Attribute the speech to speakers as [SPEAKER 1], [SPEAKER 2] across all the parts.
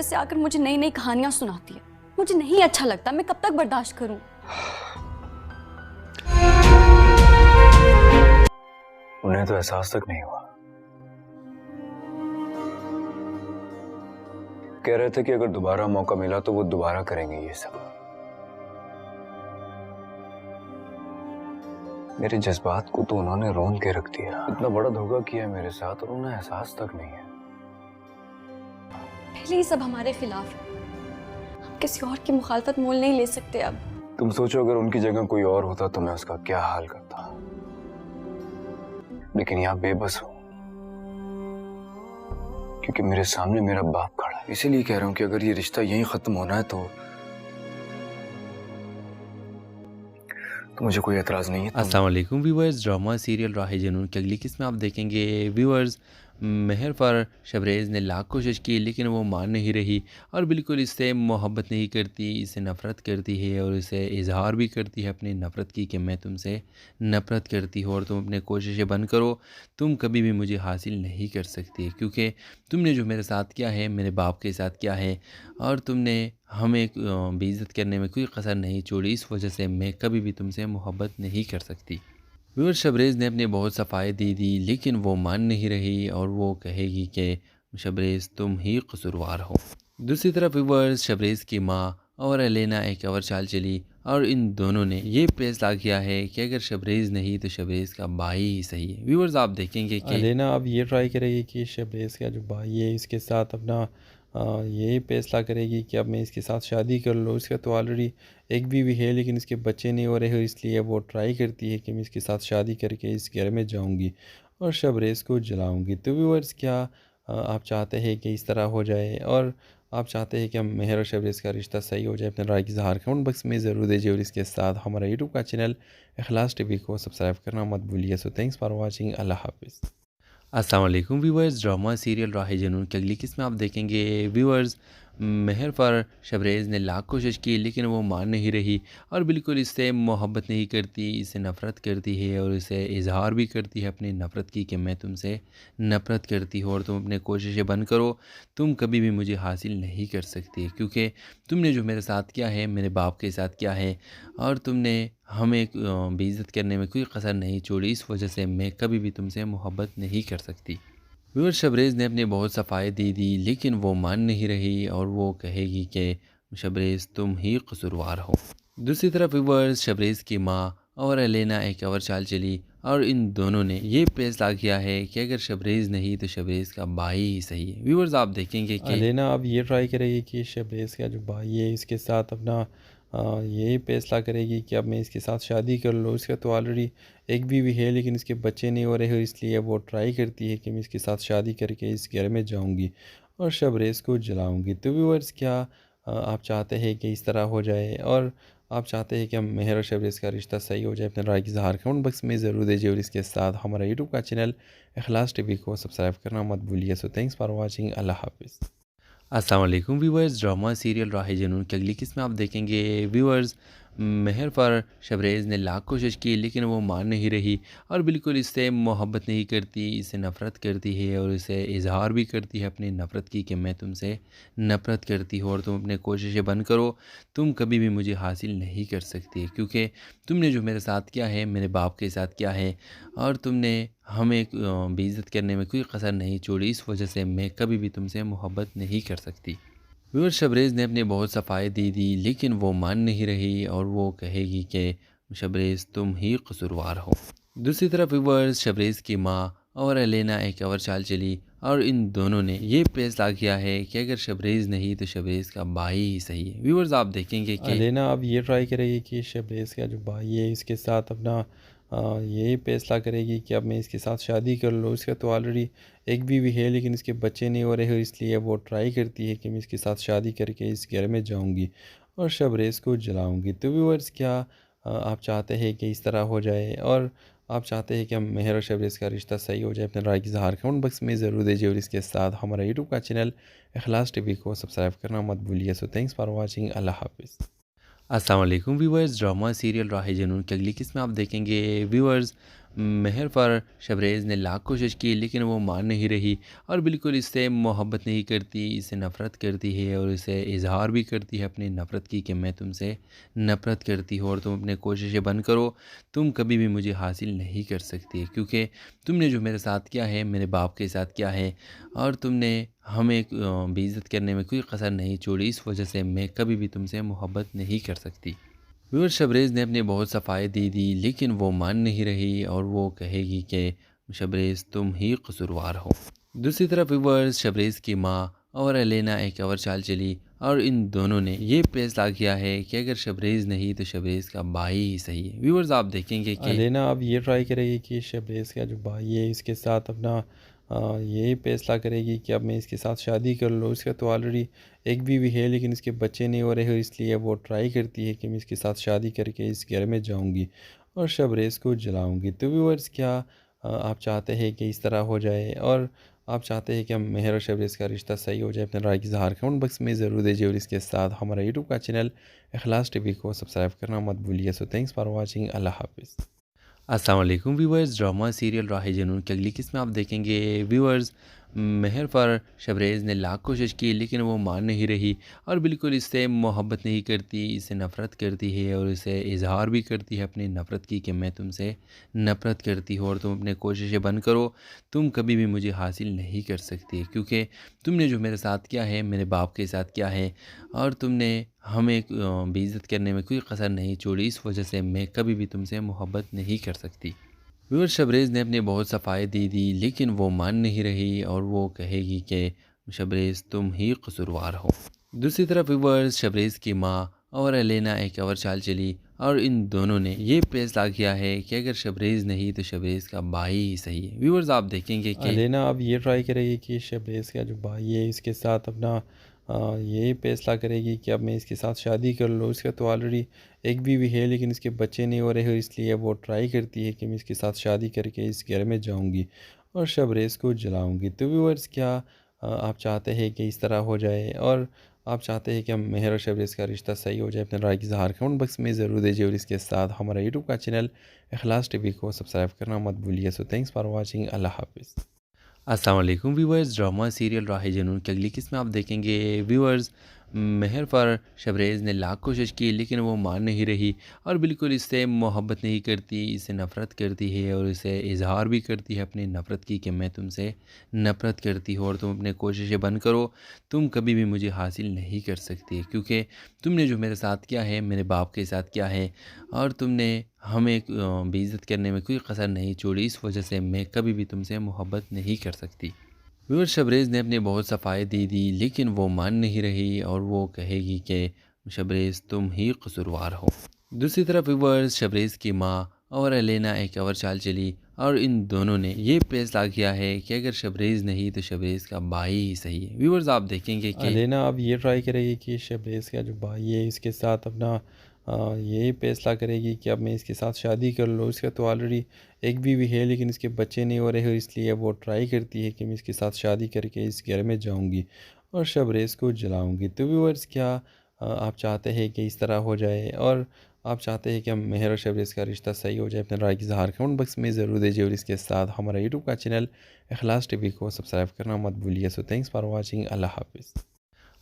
[SPEAKER 1] से आकर मुझे नई नई कहानियां सुनाती है। मुझे नहीं अच्छा लगता, मैं कब तक बर्दाश्त करूं?
[SPEAKER 2] उन्हें तो एहसास तक नहीं हुआ। कह रहे थे कि अगर दोबारा मौका मिला तो वो दोबारा करेंगे ये सब। मेरे जज्बात को तो उन्होंने रोन के रख दिया। इतना बड़ा धोखा किया मेरे साथ और उन्हें एहसास तक नहीं है।
[SPEAKER 1] पहले ही सब हमारे खिलाफ है, हम किसी और की मुखालफत मोल नहीं ले सकते अब।
[SPEAKER 2] तुम सोचो अगर उनकी जगह कोई और होता तो मैं उसका क्या हाल करता, लेकिन यहाँ बेबस हूं क्योंकि मेरे सामने मेरा बाप खड़ा है। इसीलिए कह रहा हूं कि अगर ये रिश्ता यहीं खत्म होना है तो मुझे कोई एतराज़ नहीं है।
[SPEAKER 3] अस्सलाम वालेकुम व्यूअर्स, ड्रामा सीरियल राह जुनून की अगली किस्त में आप देखेंगे व्यूअर्स, महर पर शबरेज़ ने लाख कोशिश की लेकिन वो मान नहीं रही और बिल्कुल इससे मोहब्बत नहीं करती, इससे नफ़रत करती है और इसे इजहार भी करती है अपनी नफ़रत की कि मैं तुमसे नफ़रत करती हूँ और तुम अपने कोशिशें बंद करो, तुम कभी भी मुझे हासिल नहीं कर सकती क्योंकि तुमने जो मेरे साथ किया है मेरे बाप के साथ किया है और तुमने हमें बेइज्जत करने में कोई कसर नहीं छोड़ी। इस वजह से मैं कभी भी तुमसे मोहब्बत नहीं कर सकती। व्यूअर्स, शबरेज़ ने अपनी बहुत सफाई दी लेकिन वो मान नहीं रही और वो कहेगी कि शबरेज़ तुम ही कसूरवार हो। दूसरी तरफ व्यूअर्स, शबरेज़ की माँ और एलेना एक और चाल चली और इन दोनों ने ये फैसला किया है कि अगर शबरेज़ नहीं तो शबरेज़ का भाई ही सही है। व्यूअर्स, आप देखेंगे कि
[SPEAKER 4] एलेना अब ये ट्राई करेगी कि शबरेज़ का जो भाई है इसके साथ अपना ये फैसला करेगी कि अब मैं इसके साथ शादी कर लूँ। इसका तो ऑलरेडी एक बीवी है लेकिन इसके बच्चे नहीं हो रहे, इसलिए वो ट्राई करती है कि मैं इसके साथ शादी करके इस घर में जाऊंगी और शबरेज़ को जलाऊंगी। तो व्यूअर्स, क्या आप चाहते हैं कि इस तरह हो जाए और आप चाहते हैं कि हम मेहर और शबरेज़ का रिश्ता सही हो जाए? अपने राय की इज़हार कमेंट बॉक्स में ज़रूर दीजिए और इसके साथ हमारा यूट्यूब का चैनल इखलास टीवी को सब्सक्राइब करना मत भूलिए। So thanks for watching. Allah हाफिज़।
[SPEAKER 3] अस्सलाम वालेकुम व्यूअर्स, ड्रामा सीरियल राह जुनून की अगली किस्त में आप देखेंगे व्यूअर्स, महर पर शबरेज़ ने लाख कोशिश की लेकिन वो मान नहीं रही और बिल्कुल इससे मोहब्बत नहीं करती, इससे नफ़रत करती है और इसे इजहार भी करती है अपनी नफ़रत की कि मैं तुमसे नफ़रत करती हूँ और तुम अपने कोशिशें बंद करो, तुम कभी भी मुझे हासिल नहीं कर सकती क्योंकि तुमने जो मेरे साथ किया है मेरे बाप के साथ किया है और तुमने हमें बेइज्जत करने में कोई कसर नहीं छोड़ी। इस वजह से मैं कभी भी तुमसे मोहब्बत नहीं कर सकती। व्यूअर, शबरेज़ ने अपनी बहुत सफाई दी लेकिन वो मान नहीं रही और वो कहेगी कि शबरेज़ तुम ही कसूरवार हो। दूसरी तरफ व्यूअर्स, शबरेज़ की माँ और एलेना एक और चाल चली और इन दोनों ने ये फैसला किया है कि अगर शबरेज़ नहीं तो शबरेज़ का भाई ही सही है। व्यूअर्स, आप देखेंगे कि
[SPEAKER 4] एलेना अब ये ट्राई करेगी कि शबरेज़ का जो भाई है इसके साथ अपना ये फैसला करेगी कि अब मैं इसके साथ शादी कर लूँ। इसका तो ऑलरेडी एक बीवी है लेकिन इसके बच्चे नहीं हो रहे, इसलिए वो ट्राई करती है कि मैं इसके साथ शादी करके इस घर में जाऊंगी और शबरेज़ को जलाऊंगी। तो व्यूअर्स, क्या आप चाहते हैं कि इस तरह हो जाए और आप चाहते हैं कि हम मेहर और शबरेज़ का रिश्ता सही हो जाए? अपने राय की इज़हार कमेंट बॉक्स में ज़रूर दीजिए और इसके साथ हमारा यूट्यूब का चैनल इखलास टीवी को सब्सक्राइब करना मत भूलिए। So thanks for watching. Allah हाफिज़।
[SPEAKER 3] अस्सलाम वालेकुम व्यूअर्स, ड्रामा सीरियल राह जुनून की अगली किस्त में आप देखेंगे व्यूअर्स, महर पर शबरेज़ ने लाख कोशिश की लेकिन वो मान नहीं रही और बिल्कुल इससे मोहब्बत नहीं करती, इससे नफ़रत करती है और इसे इजहार भी करती है अपनी नफ़रत की कि मैं तुमसे नफ़रत करती हूँ और तुम अपने कोशिशें बंद करो, तुम कभी भी मुझे हासिल नहीं कर सकती क्योंकि तुमने जो मेरे साथ किया है मेरे बाप के साथ किया है और तुमने हमें बेइज्जत करने में कोई कसर नहीं छोड़ी। इस वजह से मैं कभी भी तुमसे मोहब्बत नहीं कर सकती। व्यूअर, शबरेज़ ने अपनी बहुत सफाई दी लेकिन वो मान नहीं रही और वो कहेगी कि शबरेज़ तुम ही कसूरवार हो। दूसरी तरफ व्यूअर्स, शबरेज़ की माँ और एलेना एक और चाल चली और इन दोनों ने ये फैसला किया है कि अगर शबरेज़ नहीं तो शबरेज़ का भाई ही सही है। व्यूअर्स, आप देखेंगे कि
[SPEAKER 4] एलेना अब ये ट्राई करेगी कि शबरेज़ का जो भाई है इसके साथ अपना ये फैसला करेगी कि अब मैं इसके साथ शादी कर लूँ। इसका तो ऑलरेडी एक बीवी है लेकिन इसके बच्चे नहीं हो रहे, इसलिए वो ट्राई करती है कि मैं इसके साथ शादी करके इस घर में जाऊंगी और शबरेज़ को जलाऊंगी। तो व्यूअर्स, क्या आप चाहते हैं कि इस तरह हो जाए और आप चाहते हैं कि हम मेहर और शबरेज़ का रिश्ता सही हो जाए? अपने राय की इज़हार कमेंट बॉक्स में ज़रूर दीजिए और इसके साथ हमारा यूट्यूब का चैनल इखलास टीवी को सब्सक्राइब करना मत भूलिए। So thanks for watching. Allah हाफिज़।
[SPEAKER 3] अस्सलाम वालेकुम व्यूअर्स, ड्रामा सीरियल राह जुनून की अगली किस्त में आप देखेंगे व्यूअर्स, महर पर शबरेज़ ने लाख कोशिश की लेकिन वो मान नहीं रही और बिल्कुल इससे मोहब्बत नहीं करती, इससे नफ़रत करती है और इसे इज़हार भी करती है अपनी नफ़रत की कि मैं तुमसे नफ़रत करती हूँ और तुम अपनी कोशिशें बंद करो, तुम कभी भी मुझे हासिल नहीं कर सकती क्योंकि तुमने जो मेरे साथ किया है मेरे बाप के साथ किया है और तुमने हमें बेइज़्ज़त करने में कोई कसर नहीं छोड़ी, इस वजह से मैं कभी भी तुमसे मोहब्बत नहीं कर सकती। व्यूअर शबरेज़ ने अपनी बहुत सफाई दी लेकिन वो मान नहीं रही और वो कहेगी कि शबरेज़ तुम ही कसूरवार हो। दूसरी तरफ व्यूअर्स शबरेज़ की माँ और एलेना एक और चाल चली और इन दोनों ने ये फैसला किया है कि अगर शबरेज़ नहीं तो शबरेज़ का भाई ही सही है। व्यूअर्स आप देखेंगे कि
[SPEAKER 4] लेना अब ये ट्राई करेगी कि शबरेज़ का जो भाई है इसके साथ अपना यही फैसला करेगी कि अब मैं इसके साथ शादी कर लूँ। इसका तो ऑलरेडी एक बीवी है लेकिन इसके बच्चे नहीं हो रहे, इसलिए वो ट्राई करती है कि मैं इसके साथ शादी करके इस घर में जाऊंगी और शबरेज़ को जलाऊंगी। तो व्यूअर्स क्या आप चाहते हैं कि इस तरह हो जाए और आप चाहते हैं कि हम मेहर और शबरेज़ का रिश्ता सही हो जाए? अपने राय की इज़हार कमेंट बॉक्स में ज़रूर दीजिए और इसके साथ हमारा यूट्यूब का चैनल इखलास टीवी को सब्सक्राइब करना मत भूलिए। So thanks for watching. Allah हाफिज़।
[SPEAKER 3] अस्सलाम वालेकुम व्यूअर्स, ड्रामा सीरियल राह जुनून की अगली किस्म आप देखेंगे। व्यूअर्स महर पर शबरेज़ ने लाख कोशिश की लेकिन वो मान नहीं रही और बिल्कुल इससे मोहब्बत नहीं करती, इससे नफ़रत करती है और इसे इज़हार भी करती है अपनी नफ़रत की कि मैं तुमसे नफ़रत करती हूँ और तुम अपनी कोशिशें बंद करो, तुम कभी भी मुझे हासिल नहीं कर सकती क्योंकि तुमने जो मेरे साथ किया है मेरे बाप के साथ किया है और तुमने हमें बेइज़्ज़त करने में कोई कसर नहीं छोड़ी, इस वजह से मैं कभी भी तुमसे मोहब्बत नहीं कर सकती। व्यूअर शबरेज़ ने अपनी बहुत सफाई दी लेकिन वो मान नहीं रही और वो कहेगी कि शबरेज़ तुम ही कसूरवार हो। दूसरी तरफ व्यूअर्स शबरेज़ की माँ और एलेना एक और चाल चली और इन दोनों ने ये फैसला किया है कि अगर शबरेज़ नहीं तो शबरेज़ का भाई ही सही है। व्यूअर्स आप देखेंगे कि
[SPEAKER 4] लेना अब ये ट्राई करेगी कि शबरेज़ का जो भाई है इसके साथ अपना यही फैसला करेगी कि अब मैं इसके साथ शादी कर लूँ। इसका तो ऑलरेडी एक बीवी है लेकिन इसके बच्चे नहीं हो रहे, इसलिए वो ट्राई करती है कि मैं इसके साथ शादी करके इस घर में जाऊंगी और शबरेज़ को जलाऊंगी। तो व्यूअर्स क्या आप चाहते हैं कि इस तरह हो जाए और आप चाहते हैं कि हम मेहर और शबरेज़ का रिश्ता सही हो जाए? अपने राय की इज़हार कमेंट बॉक्स में ज़रूर दीजिए और इसके साथ हमारा यूट्यूब का चैनल इखलास टीवी को सब्सक्राइब करना मत भूलिए। So thanks for watching. Allah हाफिज़।
[SPEAKER 3] अस्सलाम वालेकुम व्यूअर्स, ड्रामा सीरियल राह जुनून की अगली किस्म आप देखेंगे। व्यूअर्स महर पर शबरेज़ ने लाख कोशिश की लेकिन वो मान नहीं रही और बिल्कुल इससे मोहब्बत नहीं करती, इससे नफ़रत करती है और इसे इज़हार भी करती है अपनी नफ़रत की कि मैं तुमसे नफ़रत करती हूँ और तुम अपनी कोशिशें बंद करो, तुम कभी भी मुझे हासिल नहीं कर सकती क्योंकि तुमने जो मेरे साथ किया है मेरे बाप के साथ किया है और तुमने हमें बेइज़्ज़त करने में कोई कसर नहीं छोड़ी, इस वजह से मैं कभी भी तुमसे मोहब्बत नहीं कर सकती। व्यूअर शबरेज़ ने अपनी बहुत सफाई दी लेकिन वो मान नहीं रही और वो कहेगी कि शबरेज़ तुम ही कसूरवार हो। दूसरी तरफ व्यूअर्स शबरेज़ की माँ और एलेना एक और चाल चली और इन दोनों ने ये फैसला किया है कि अगर शबरेज़ नहीं तो शबरेज़ का भाई ही सही है। व्यूअर्स आप देखेंगे कि
[SPEAKER 4] लेना अब ये ट्राई करेगी कि शबरेज़ का जो भाई है इसके साथ अपना यही फैसला करेगी कि अब मैं इसके साथ शादी कर लूँ। इसका तो ऑलरेडी एक बीवी है लेकिन इसके बच्चे नहीं हो रहे, इसलिए वो ट्राई करती है कि मैं इसके साथ शादी करके इस घर में जाऊंगी और शबरेज़ को जलाऊंगी। तो व्यूअर्स क्या आप चाहते हैं कि इस तरह हो जाए और आप चाहते हैं कि हम मेहर और शबरेज़ का रिश्ता सही हो जाए? अपने राय की इज़हार कमेंट बॉक्स में ज़रूर दीजिए और इसके साथ हमारा यूट्यूब का चैनल इखलास टीवी को सब्सक्राइब करना मत भूलिए। So thanks for watching. Allah हाफिज़।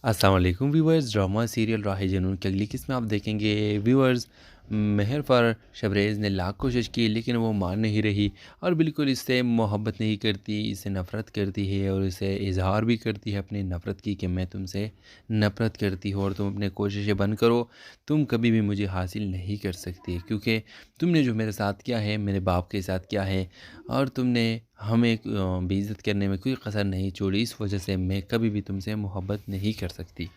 [SPEAKER 3] अस्सलाम वालेकुम व्यूअर्स, ड्रामा सीरियल राह जुनून की अगली किस्म आप देखेंगे। व्यूअर्स महर पर शबरेज़ ने लाख कोशिश की लेकिन वो मान नहीं रही और बिल्कुल इससे मोहब्बत नहीं करती, इससे नफ़रत करती है और इसे इज़हार भी करती है अपनी नफ़रत की कि मैं तुमसे नफ़रत करती हूँ और तुम अपनी कोशिशें बंद करो, तुम कभी भी मुझे हासिल नहीं कर सकती क्योंकि तुमने जो मेरे साथ किया है मेरे बाप के साथ किया है और तुमने हमें बेइज़्ज़त करने में कोई कसर नहीं छोड़ी, इस वजह से मैं कभी भी तुमसे मोहब्बत नहीं कर सकती।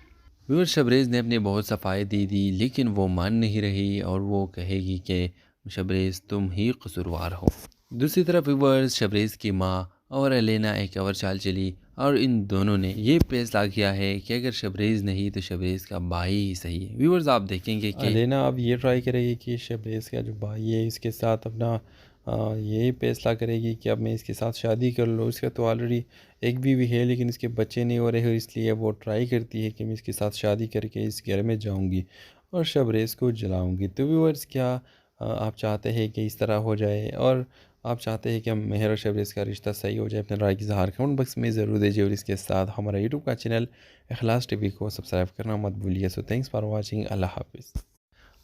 [SPEAKER 3] व्यूअर शबरेज़ ने अपनी बहुत सफाई दी लेकिन वो मान नहीं रही और वो कहेगी कि शबरेज़ तुम ही कसूरवार हो। दूसरी तरफ व्यूअर्स शबरेज़ की माँ और एलेना एक और चाल चली और इन दोनों ने ये फैसला किया है कि अगर शबरेज़ नहीं तो शबरेज़ का भाई ही सही है। व्यूअर्स आप देखेंगे कि
[SPEAKER 4] लेना अब ये ट्राई करेगी कि शबरेज़ का जो भाई है इसके साथ अपना यही फैसला करेगी कि अब मैं इसके साथ शादी कर लूँ। इसका तो ऑलरेडी एक बीवी है लेकिन इसके बच्चे नहीं हो रहे, इसलिए वो ट्राई करती है कि मैं इसके साथ शादी करके इस घर में जाऊंगी और शबरेज़ को जलाऊंगी। तो व्यूअर्स क्या आप चाहते हैं कि इस तरह हो जाए और आप चाहते हैं कि हम मेहर और शबरेज़ का रिश्ता सही हो जाए, अपने राय की इज़हार कमेंट बॉक्स में ज़रूर दीजिए और इसके साथ हमारा यूट्यूब का चैनल इखलास टीवी को सब्सक्राइब करना मत भूलिए। So thanks for watching. Allah हाफ़िज़।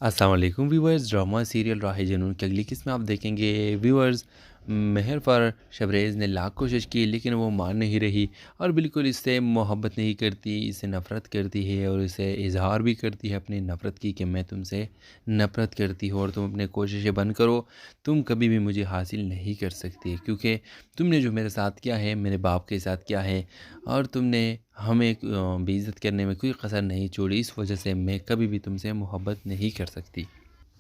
[SPEAKER 3] अस्सलाम वालेकुम व्यूअर्स, ड्रामा सीरियल राह जुनून की अगली किस्म आप देखेंगे। व्यूअर्स, मेहर फर शबरेज़ ने लाख कोशिश की लेकिन वो मान नहीं रही और बिल्कुल इससे मोहब्बत नहीं करती, इससे नफ़रत करती है और इसे इजहार भी करती है अपनी नफ़रत की कि मैं तुमसे नफ़रत करती हूँ और तुम अपनी कोशिशें बंद करो, तुम कभी भी मुझे हासिल नहीं कर सकती, क्योंकि तुमने जो मेरे साथ किया है मेरे बाप के साथ किया है और तुमने हमें बेइज़्ज़त करने में कोई कसर नहीं छोड़ी, इस वजह से मैं कभी भी तुमसे मोहब्बत नहीं कर सकती।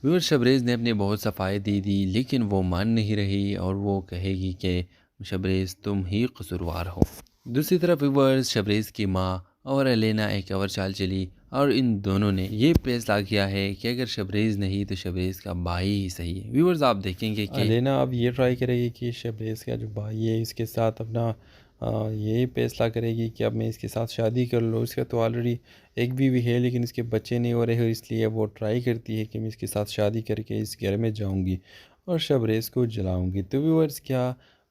[SPEAKER 3] व्यूअर, शबरेज़ ने अपनी बहुत सफाई दे दी लेकिन वो मान नहीं रही और वो कहेगी कि शबरेज़ तुम ही कसूरवार हो। दूसरी तरफ व्यूअर्स, शबरेज़ की माँ और एलेना एक और चाल चली और इन दोनों ने ये फैसला किया है कि अगर शबरेज़ नहीं तो शबरेज़ का भाई ही सही है। व्यूअर्स, आप देखेंगे कि
[SPEAKER 4] लेना अब ये ट्राई करेगी कि शबरेज़ का जो भाई है इसके साथ अपना ये फैसला करेगी कि अब मैं इसके साथ शादी कर लूँ। इसका तो ऑलरेडी एक बीवी है लेकिन इसके बच्चे नहीं हो रहे, इसलिए वो ट्राई करती है कि मैं इसके साथ शादी करके इस घर में जाऊंगी और शबरेज़ को जलाऊंगी। तो व्यूअर्स, क्या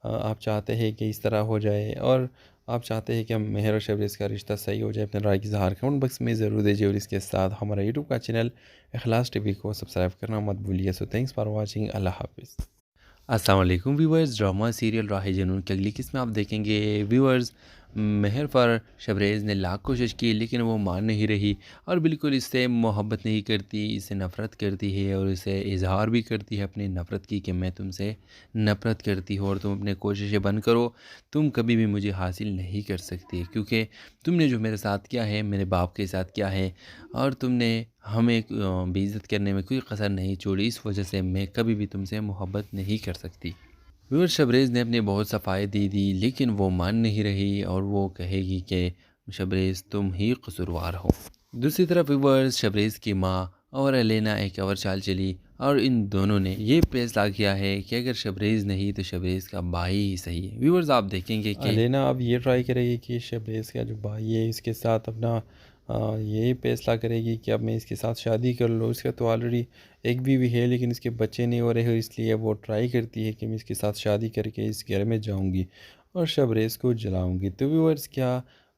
[SPEAKER 4] आप चाहते हैं कि इस तरह हो जाए और आप चाहते हैं कि हम मेहर और शबरेज़ का रिश्ता सही हो जाए? अपने राय की इज़हार कमेंट बॉक्स में ज़रूर दीजिए और इसके साथ हमारा यूट्यूब का चैनल इखलास टीवी को सब्सक्राइब करना मत भूलिए। So thanks for watching. Allah हाफ़िज़।
[SPEAKER 3] अस्सलाम वालेकुम व्यूअर्स, ड्रामा सीरियल राह जुनून की अगली किस्म आप देखेंगे। व्यूअर्स, मेहर फर शबरेज़ ने लाख कोशिश की लेकिन वो मान नहीं रही और बिल्कुल इससे मोहब्बत नहीं करती, इससे नफ़रत करती है और इसे इजहार भी करती है अपनी नफ़रत की कि मैं तुमसे नफ़रत करती हूँ और तुम अपनी कोशिशें बंद करो, तुम कभी भी मुझे हासिल नहीं कर सकती, क्योंकि तुमने जो मेरे साथ किया है मेरे बाप के साथ किया है और तुमने हमें बेइज़्ज़त करने में कोई कसर नहीं छोड़ी, इस वजह से मैं कभी भी तुमसे मोहब्बत नहीं कर सकती। व्यूअर, शबरेज़ ने अपनी बहुत सफाई दे दी लेकिन वो मान नहीं रही और वो कहेगी कि शबरेज़ तुम ही कसूरवार हो। दूसरी तरफ व्यूअर्स, शबरेज़ की माँ और एलेना एक और चाल चली और इन दोनों ने ये फैसला किया है कि अगर शबरेज़ नहीं तो शबरेज़ का भाई ही सही है। व्यूअर्स, आप देखेंगे कि
[SPEAKER 4] लेना अब ये ट्राई करेगी कि शबरेज़ का जो भाई है इसके साथ अपना ये फैसला करेगी कि अब मैं इसके साथ शादी कर लूँ। इसका तो ऑलरेडी एक बीवी है लेकिन इसके बच्चे नहीं हो रहे, इसलिए वो ट्राई करती है कि मैं इसके साथ शादी करके इस घर में जाऊंगी और शबरेज़ को जलाऊंगी। तो व्यूअर्स, क्या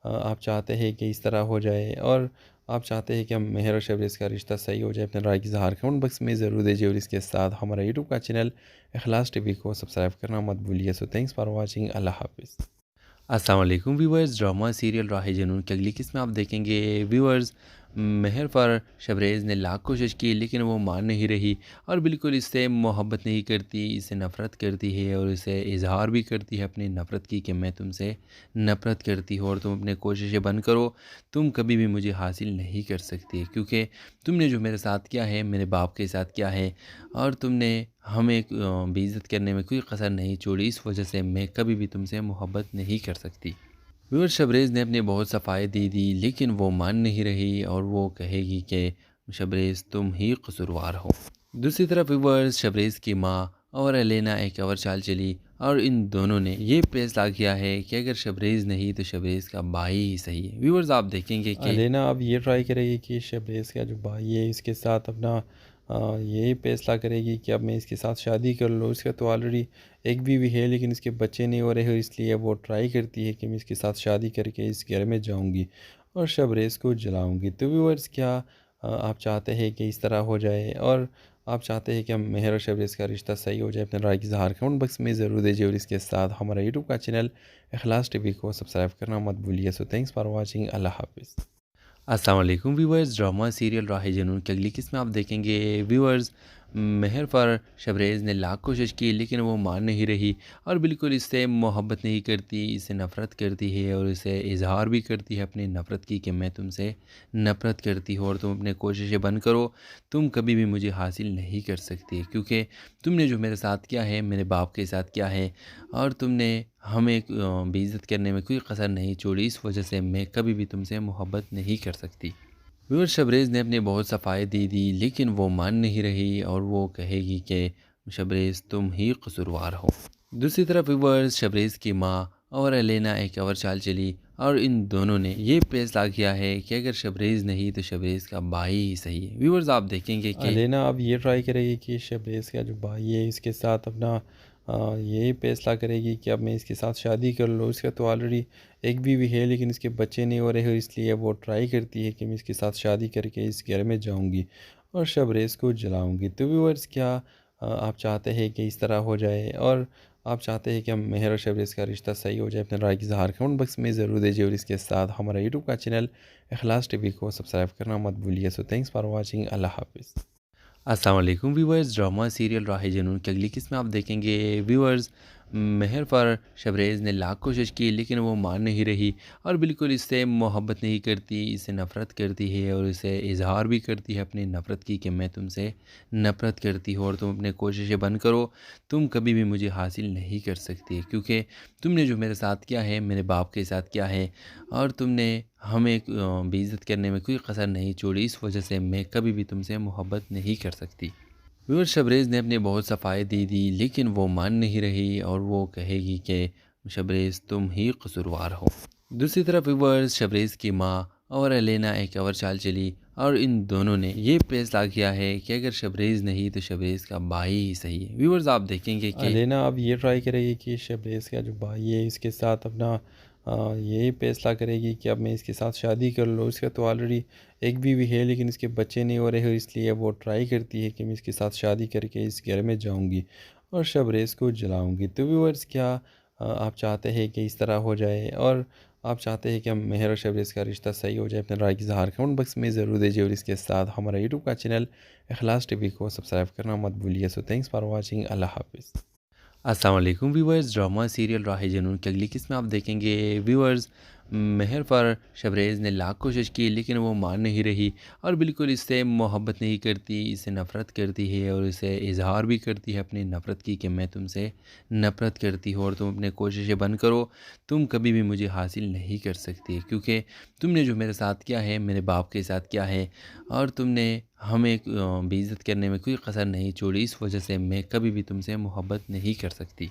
[SPEAKER 4] आप चाहते हैं कि इस तरह हो जाए और आप चाहते हैं कि हम मेहर और शबरेज़ का रिश्ता सही हो जाए? अपने राय की इज़हार कमेंट बॉक्स में ज़रूर दीजिए और इसके साथ हमारा यूट्यूब का चैनल इखलास टीवी को सब्सक्राइब करना मत भूलिए। So thanks for watching. Allah हाफ़िज़।
[SPEAKER 3] अस्सलाम वालेकुम व्यूअर्स, ड्रामा सीरियल राह जुनून की अगली किस्म आप देखेंगे। व्यूअर्स, मेहर फर शबरेज़ ने लाख कोशिश की लेकिन वो मान नहीं रही और बिल्कुल इससे मोहब्बत नहीं करती, इससे नफ़रत करती है और इसे इजहार भी करती है अपनी नफ़रत की कि मैं तुमसे नफ़रत करती हूँ और तुम अपनी कोशिशें बंद करो, तुम कभी भी मुझे हासिल नहीं कर सकती, क्योंकि तुमने जो मेरे साथ किया है मेरे बाप के साथ किया है और तुमने हमें बेइज़्ज़त करने में कोई कसर नहीं छोड़ी, इस वजह से मैं कभी भी तुमसे मोहब्बत नहीं कर सकती। व्यूअर, शबरेज़ ने अपनी बहुत सफाई दे दी लेकिन वो मान नहीं रही और वो कहेगी कि शबरेज़ तुम ही कसूरवार हो। दूसरी तरफ व्यूअर्स, शबरेज़ की माँ और एलेना एक और चाल चली और इन दोनों ने ये फैसला किया है कि अगर शबरेज़ नहीं तो शबरेज़ का भाई ही सही है। व्यूअर्स, आप देखेंगे कि
[SPEAKER 4] लेना अब ये ट्राई करेगी कि शबरेज़ का जो भाई है इसके साथ अपना ये फैसला करेगी कि अब मैं इसके साथ शादी कर लूँ। इसका तो ऑलरेडी एक बीवी है लेकिन इसके बच्चे नहीं हो रहे, इसलिए वो ट्राई करती है कि मैं इसके साथ शादी करके इस घर में जाऊंगी और शबरेज़ को जलाऊंगी। तो व्यूअर्स, क्या आप चाहते हैं कि इस तरह हो जाए और आप चाहते हैं कि हम मेहर और शबरेज़ का रिश्ता सही हो जाए? अपने राय की इज़हार कमेंट बॉक्स में ज़रूर दीजिए और इसके साथ हमारा यूट्यूब का चैनल इखलास टीवी को सब्सक्राइब करना मत भूलिए। So thanks for watching. Allah हाफ़िज़।
[SPEAKER 3] अस्सलाम वालेकुम व्यूअर्स, ड्रामा सीरियल राह जुनून की अगली किस्म आप देखेंगे। व्यूअर्स, मेहर फर शबरेज़ ने लाख कोशिश की लेकिन वो मान नहीं रही और बिल्कुल इससे मोहब्बत नहीं करती, इससे नफ़रत करती है और इसे इजहार भी करती है अपनी नफ़रत की कि मैं तुमसे नफ़रत करती हूँ और तुम अपनी कोशिशें बंद करो, तुम कभी भी मुझे हासिल नहीं कर सकती, क्योंकि तुमने जो मेरे साथ किया है मेरे बाप के साथ किया है और तुमने हमें बेइज़्ज़त करने में कोई कसर नहीं छोड़ी, इस वजह से मैं कभी भी तुमसे मोहब्बत नहीं कर सकती। व्यूअर, शबरेज़ ने अपनी बहुत सफाई दे दी लेकिन वो मान नहीं रही और वो कहेगी कि शबरेज़ तुम ही कसूरवार हो। दूसरी तरफ व्यूअर्स, शबरेज़ की माँ और एलेना एक और चाल चली और इन दोनों ने ये फैसला किया है कि अगर शबरेज़ नहीं तो शबरेज़ का भाई ही सही है। व्यूअर्स, आप देखेंगे कि
[SPEAKER 4] लेना अब ये ट्राई करेगी कि शबरेज़ का जो भाई है इसके साथ अपना यही फैसला करेगी कि अब मैं इसके साथ शादी कर लूँ। इसका तो ऑलरेडी एक बीवी है लेकिन इसके बच्चे नहीं हो रहे, इसलिए वो ट्राई करती है कि मैं इसके साथ शादी करके इस घर में जाऊंगी और शबरेज़ को जलाऊंगी। तो व्यूअर्स, क्या आप चाहते हैं कि इस तरह हो जाए और आप चाहते हैं कि हम मेहर और शबरेज़ का रिश्ता सही हो जाए? अपने राय की इज़हार कमेंट बॉक्स में ज़रूर दीजिए और इसके साथ हमारा यूट्यूब का चैनल इखलास टीवी को सब्सक्राइब करना मत भूलिए। So thanks for watching. Allah हाफिज़।
[SPEAKER 3] अस्सलाम वालेकुम व्यूवर्स, ड्रामा सीरियल राह जुनून की अगली किस्म आप देखेंगे। व्यूवर्स, मेहर पर शबरेज़ ने लाख कोशिश की लेकिन वो मान नहीं रही और बिल्कुल इससे मोहब्बत नहीं करती, इससे नफ़रत करती है और इसे इजहार भी करती है अपनी नफ़रत की कि मैं तुमसे नफ़रत करती हूँ और तुम अपने कोशिशें बंद करो, तुम कभी भी मुझे हासिल नहीं कर सकती क्योंकि तुमने जो मेरे साथ किया है मेरे बाप के साथ किया है और तुमने हमें बेइज्जत करने में कोई कसर नहीं छोड़ी, इस वजह से मैं कभी भी तुमसे मोहब्बत नहीं कर सकती। व्यूअर, शबरेज़ ने अपनी बहुत सफाई दे दी लेकिन वो मान नहीं रही और वो कहेगी कि शबरेज़ तुम ही कसूरवार हो। दूसरी तरफ व्यूअर्स, शबरेज़ की माँ और एलेना एक और चाल चली और इन दोनों ने ये फैसला किया है कि अगर शबरेज़ नहीं तो शबरेज़ का भाई ही सही है। व्यूअर्स, आप देखेंगे कि
[SPEAKER 4] लेना अब ये ट्राई करेगी कि शबरेज़ का जो भाई है इसके साथ अपना यही फैसला करेगी कि अब मैं इसके साथ शादी कर लूँ। इसका तो ऑलरेडी एक बीवी है लेकिन इसके बच्चे नहीं हो रहे, इसलिए वो ट्राई करती है कि मैं इसके साथ शादी करके इस घर में जाऊंगी और शबरेज़ को जलाऊंगी। तो व्यूअर्स, क्या आप चाहते हैं कि इस तरह हो जाए और आप चाहते हैं कि हम मेहर और शबरेज़ का रिश्ता सही हो जाए? अपने राय की इज़हार कमेंट बॉक्स में ज़रूर दीजिए और इसके साथ हमारा यूट्यूब का चैनल इखलास टीवी को सब्सक्राइब करना मत भूलिए। So thanks for watching. Allah हाफिज़।
[SPEAKER 3] अस्सलाम वालेकुम व्यूवर्स, ड्रामा सीरियल राह जुनून की अगली किस्म आप देखेंगे। व्यूवर्स, मेहर पर शबरेज़ ने लाख कोशिश की लेकिन वो मान नहीं रही और बिल्कुल इससे मोहब्बत नहीं करती, इससे नफ़रत करती है और इसे इजहार भी करती है अपनी नफ़रत की कि मैं तुमसे नफ़रत करती हूँ और तुम अपने कोशिशें बंद करो, तुम कभी भी मुझे हासिल नहीं कर सकती क्योंकि तुमने जो मेरे साथ किया है मेरे बाप के साथ किया है और तुमने हमें बेइज्जत करने में कोई कसर नहीं छोड़ी, इस वजह से मैं कभी भी तुमसे मोहब्बत नहीं कर सकती।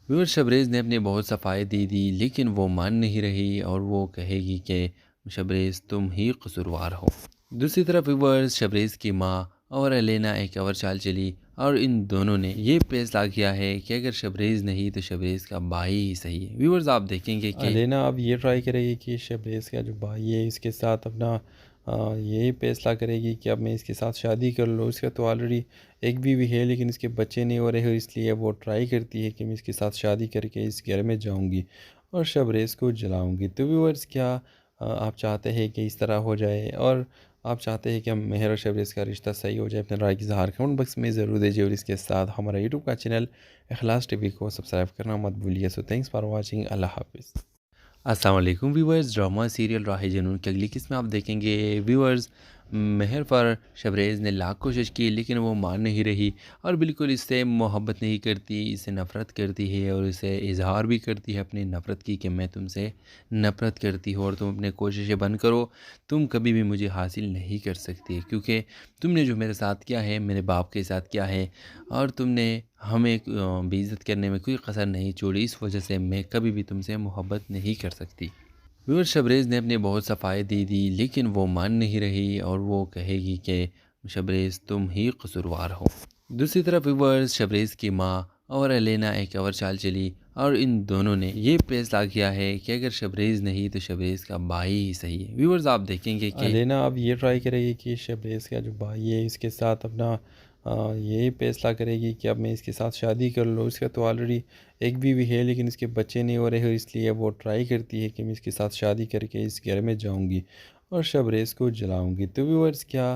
[SPEAKER 3] व्यूअर, शबरेज़ ने अपनी बहुत सफाई दे दी लेकिन वो मान नहीं रही और वो कहेगी कि शबरेज़ तुम ही कसूरवार हो। दूसरी तरफ व्यूअर्स, शबरेज़ की माँ और एलेना एक और चाल चली और इन दोनों ने ये फैसला किया है कि अगर शबरेज़ नहीं तो शबरेज़ का भाई ही सही है। व्यूअर्स, आप देखेंगे कि
[SPEAKER 4] लेना अब ये ट्राई करेगी कि शबरेज़ का जो भाई है इसके साथ अपना यही फैसला करेगी कि अब मैं इसके साथ शादी कर लूँ। इसका तो ऑलरेडी एक बीवी है लेकिन इसके बच्चे नहीं हो रहे, इसलिए वो ट्राई करती है कि मैं इसके साथ शादी करके इस घर में जाऊंगी और शबरेज़ को जलाऊंगी। तो व्यूअर्स, क्या आप चाहते हैं कि इस तरह हो जाए और आप चाहते हैं कि हम मेहर और शबरेज़ का रिश्ता सही हो जाए? अपने राय की इज़हार कमेंट बॉक्स में ज़रूर दीजिए और इसके साथ हमारा यूट्यूब का चैनल इखलास टीवी को सब्सक्राइब करना मत भूलिए। So thanks for watching. Allah हाफिज़।
[SPEAKER 3] अस्सलाम वालेकुम व्यूवर्स, ड्रामा सीरियल राह जुनून की अगली किस्म आप देखेंगे। व्यूवर्स, मेहर पर शबरेज़ ने लाख कोशिश की लेकिन वो मान नहीं रही और बिल्कुल इससे मोहब्बत नहीं करती, इससे नफ़रत करती है और इसे इजहार भी करती है अपनी नफ़रत की कि मैं तुमसे नफ़रत करती हूँ और तुम अपने कोशिशें बंद करो, तुम कभी भी मुझे हासिल नहीं कर सकती क्योंकि तुमने जो मेरे साथ किया है मेरे बाप के साथ किया है और तुमने हमें बेइज्जत करने में कोई कसर नहीं छोड़ी, इस वजह से मैं कभी भी तुमसे मोहब्बत नहीं कर सकती। व्यूअर, शबरेज़ ने अपनी बहुत सफाई दे दी लेकिन वो मान नहीं रही और वो कहेगी कि शबरेज़ तुम ही कसूरवार हो। दूसरी तरफ व्यूअर्स, शबरेज़ की माँ और एलेना एक और चाल चली और इन दोनों ने ये फैसला किया है कि अगर शबरेज़ नहीं तो शबरेज़ का भाई ही सही है। व्यूअर्स, आप देखेंगे कि
[SPEAKER 4] लेना अब ये ट्राई करेगी कि शबरेज़ का जो भाई है इसके साथ अपना यही फैसला करेगी कि अब मैं इसके साथ शादी कर लूँ। इसका तो ऑलरेडी एक बीवी है लेकिन इसके बच्चे नहीं हो रहे, इसलिए वो ट्राई करती है कि मैं इसके साथ शादी करके इस घर में जाऊंगी और शबरेज़ को जलाऊंगी। तो व्यूअर्स, क्या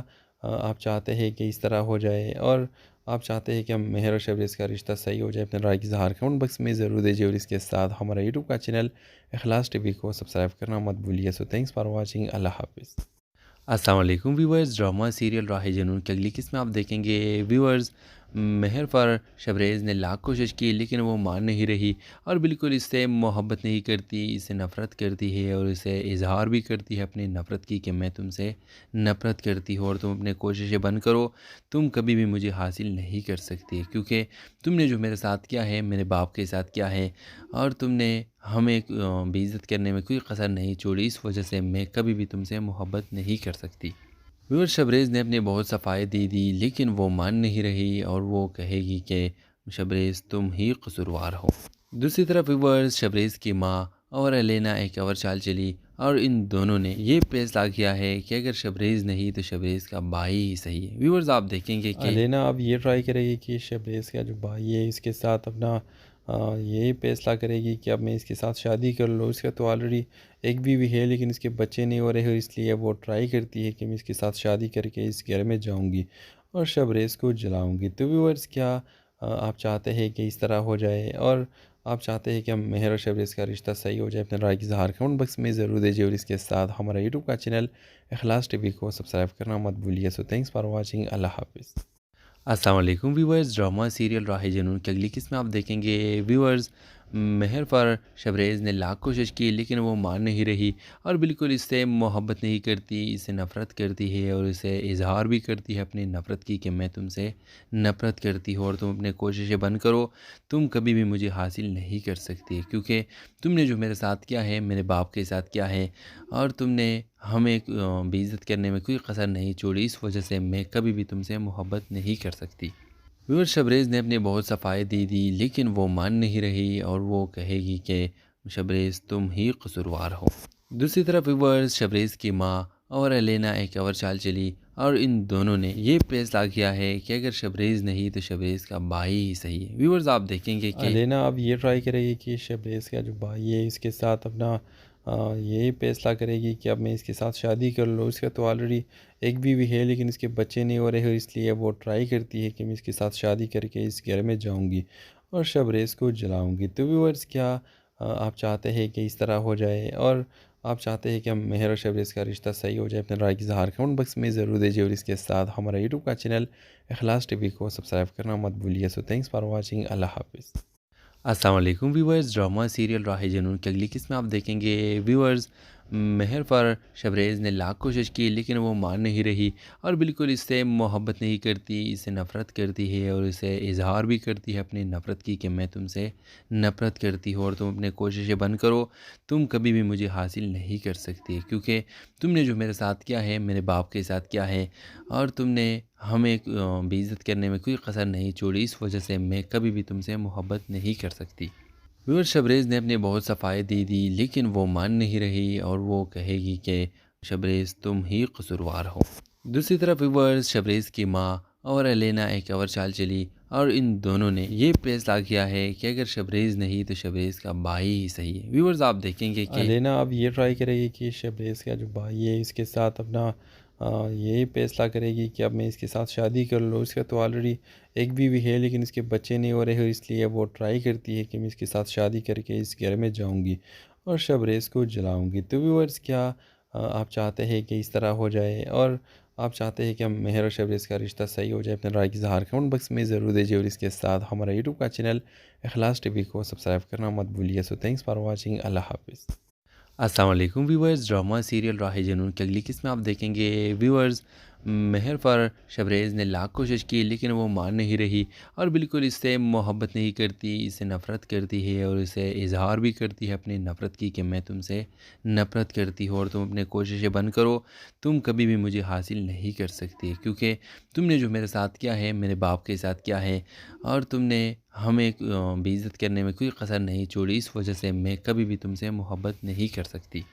[SPEAKER 4] आप चाहते हैं कि इस तरह हो जाए और आप चाहते हैं कि हम मेहर और शबरेज़ का रिश्ता सही हो जाए? अपने राय की इज़हार कमेंट बॉक्स में ज़रूर दीजिए और इसके साथ हमारा यूट्यूब का चैनल इखलास टीवी को सब्सक्राइब करना मत भूलिए। So thanks for watching. Allah हाफिज़।
[SPEAKER 3] अस्सलाम वालेकुम व्यूवर्स, ड्रामा सीरियल राह जुनून की अगली किस्म आप देखेंगे। व्यूवर्स, मेहर पर शबरेज़ ने लाख कोशिश की लेकिन वो मान नहीं रही और बिल्कुल इससे मोहब्बत नहीं करती, इससे नफ़रत करती है और इसे इजहार भी करती है अपनी नफ़रत की कि मैं तुमसे नफ़रत करती हूँ और तुम अपने कोशिशें बंद करो, तुम कभी भी मुझे हासिल नहीं कर सकती क्योंकि तुमने जो मेरे साथ किया है मेरे बाप के साथ किया है और तुमने हमें बेइज्जत करने में कोई कसर नहीं छोड़ी, इस वजह से मैं कभी भी तुमसे मोहब्बत नहीं कर सकती। व्यूअर, शबरेज़ ने अपनी बहुत सफाई दे दी लेकिन वो मान नहीं रही और वो कहेगी कि शबरेज़ तुम ही कसूरवार हो। दूसरी तरफ व्यूअर्स शबरेज़ की माँ और एलेना एक और चाल चली और इन दोनों ने ये फैसला किया है कि अगर शबरेज़ नहीं तो शबरेज़ का भाई ही सही है। व्यूअर्स आप देखेंगे कि
[SPEAKER 4] अलेना अब ये ट्राई करेगी कि शबरेज़ का जो भाई है इसके साथ अपना ये फैसला करेगी कि अब मैं इसके साथ शादी कर लूँ। इसका तो ऑलरेडी एक बीवी है लेकिन इसके बच्चे नहीं हो रहे, इसलिए वो ट्राई करती है कि मैं इसके साथ शादी करके इस घर में जाऊंगी और शबरेज़ को जलाऊंगी। तो व्यूअर्स क्या आप चाहते हैं कि इस तरह हो जाए और आप चाहते हैं कि हम मेहर और शबरेज़ का रिश्ता सही हो जाए? अपने राय की इज़हार कमेंट बॉक्स में ज़रूर दीजिए और इसके साथ हमारा यूट्यूब का चैनल इखलास टीवी को सब्सक्राइब करना मत भूलिए। So thanks for watching. Allah हाफिज़।
[SPEAKER 3] अस्सलाम वालेकुम व्यूअर्स, ड्रामा सीरियल राहे जुनून की अगली किस्म आप देखेंगे। व्यूअर्स मेहर पर शबरेज़ ने लाख कोशिश की लेकिन वो मान नहीं रही और बिल्कुल इससे मोहब्बत नहीं करती, इससे नफ़रत करती है और इसे इजहार भी करती है अपनी नफ़रत की कि मैं तुमसे नफ़रत करती हूँ और तुम अपनी कोशिशें बंद करो, तुम कभी भी मुझे हासिल नहीं कर सकती क्योंकि तुमने जो मेरे साथ किया है मेरे बाप के साथ किया है और तुमने हमें बेइज्जत करने में कोई कसर नहीं छोड़ी, इस वजह से मैं कभी भी तुमसे मोहब्बत नहीं कर सकती। व्यूअर शबरेज़ ने अपनी बहुत सफाई दे दी लेकिन वो मान नहीं रही और वो कहेगी कि शबरेज़ तुम ही कसूरवार हो। दूसरी तरफ व्यूअर्स शबरेज़ की माँ और एलेना एक और चाल चली और इन दोनों ने ये फैसला किया है कि अगर शबरेज़ नहीं तो शबरेज़ का भाई ही सही है। व्यूअर्स आप देखेंगे कि
[SPEAKER 4] अलेना अब ये ट्राई करेगी कि शबरेज़ का जो भाई है इसके साथ अपना ये फैसला करेगी कि अब मैं इसके साथ शादी कर लूँ। इसका तो ऑलरेडी एक बीवी है लेकिन इसके बच्चे नहीं हो रहे, इसलिए वो ट्राई करती है कि मैं इसके साथ शादी करके इस घर में जाऊंगी और शबरेज़ को जलाऊंगी। तो व्यूअर्स क्या आप चाहते हैं कि इस तरह हो जाए और आप चाहते हैं कि हम मेहर और शबरेज़ का रिश्ता सही हो जाए? अपने राय की इज़हार कमेंट बॉक्स में ज़रूर दीजिए और इसके साथ हमारा यूट्यूब का चैनल इखलास टीवी को सब्सक्राइब करना मत भूलिए। So thanks for watching. Allah हाफिज़।
[SPEAKER 3] अस्सलाम वालेकुम व्यूअर्स, ड्रामा सीरियल राहे जुनून की अगली किस्म आप देखेंगे। व्यूअर्स मेहर पर शबरेज़ ने लाख कोशिश की लेकिन वो मान नहीं रही और बिल्कुल इससे मोहब्बत नहीं करती, इससे नफ़रत करती है और इसे इजहार भी करती है अपनी नफ़रत की कि मैं तुमसे नफ़रत करती हूँ और तुम अपनी कोशिशें बंद करो, तुम कभी भी मुझे हासिल नहीं कर सकती क्योंकि तुमने जो मेरे साथ किया है मेरे बाप के साथ किया है और तुमने हमें बेइज्जत करने में कोई कसर नहीं छोड़ी, इस वजह से मैं कभी भी तुमसे मोहब्बत नहीं कर सकती। व्यूअर शबरेज़ ने अपनी बहुत सफाई दे दी लेकिन वो मान नहीं रही और वो कहेगी कि शबरेज़ तुम ही कसूरवार हो। दूसरी तरफ व्यूअर्स शबरेज़ की माँ और एलेना एक और चाल चली और इन दोनों ने ये फैसला किया है कि अगर शबरेज़ नहीं तो शबरेज़ का भाई ही सही है। व्यूअर्स आप देखेंगे कि
[SPEAKER 4] अलेना अब ये ट्राई करेगी कि शबरेज़ का जो भाई है इसके साथ अपना ये फैसला करेगी कि अब मैं इसके साथ शादी कर लूँ। इसका तो ऑलरेडी एक बीवी है लेकिन इसके बच्चे नहीं हो रहे, इसलिए वो ट्राई करती है कि मैं इसके साथ शादी करके इस घर में जाऊंगी और शबरेज़ को जलाऊंगी। तो व्यूअर्स क्या आप चाहते हैं कि इस तरह हो जाए और आप चाहते हैं कि हम मेहर और शबरेज़ का रिश्ता सही हो जाए? अपने राय की इज़हार कमेंट बॉक्स में ज़रूर दीजिए और इसके साथ हमारा यूट्यूब का चैनल इखलास टीवी को सब्सक्राइब करना मत भूलिए। So thanks for watching. Allah हाफिज़।
[SPEAKER 3] अस्सलाम वालेकुम व्यूअर्स, ड्रामा सीरियल राहे जुनून की अगली किस्म आप देखेंगे। व्यूअर्स मेहर पर शबरेज़ ने लाख कोशिश की लेकिन वो मान नहीं रही और बिल्कुल इससे मोहब्बत नहीं करती, इससे नफ़रत करती है और इसे इजहार भी करती है अपनी नफ़रत की कि मैं तुमसे नफ़रत करती हूँ और तुम अपनी कोशिशें बंद करो, तुम कभी भी मुझे हासिल नहीं कर सकती क्योंकि तुमने जो मेरे साथ किया है मेरे बाप के साथ किया है और तुमने हमें बेइज्जत करने में कोई कसर नहीं छोड़ी, इस वजह से मैं कभी भी तुमसे मोहब्बत नहीं कर सकती।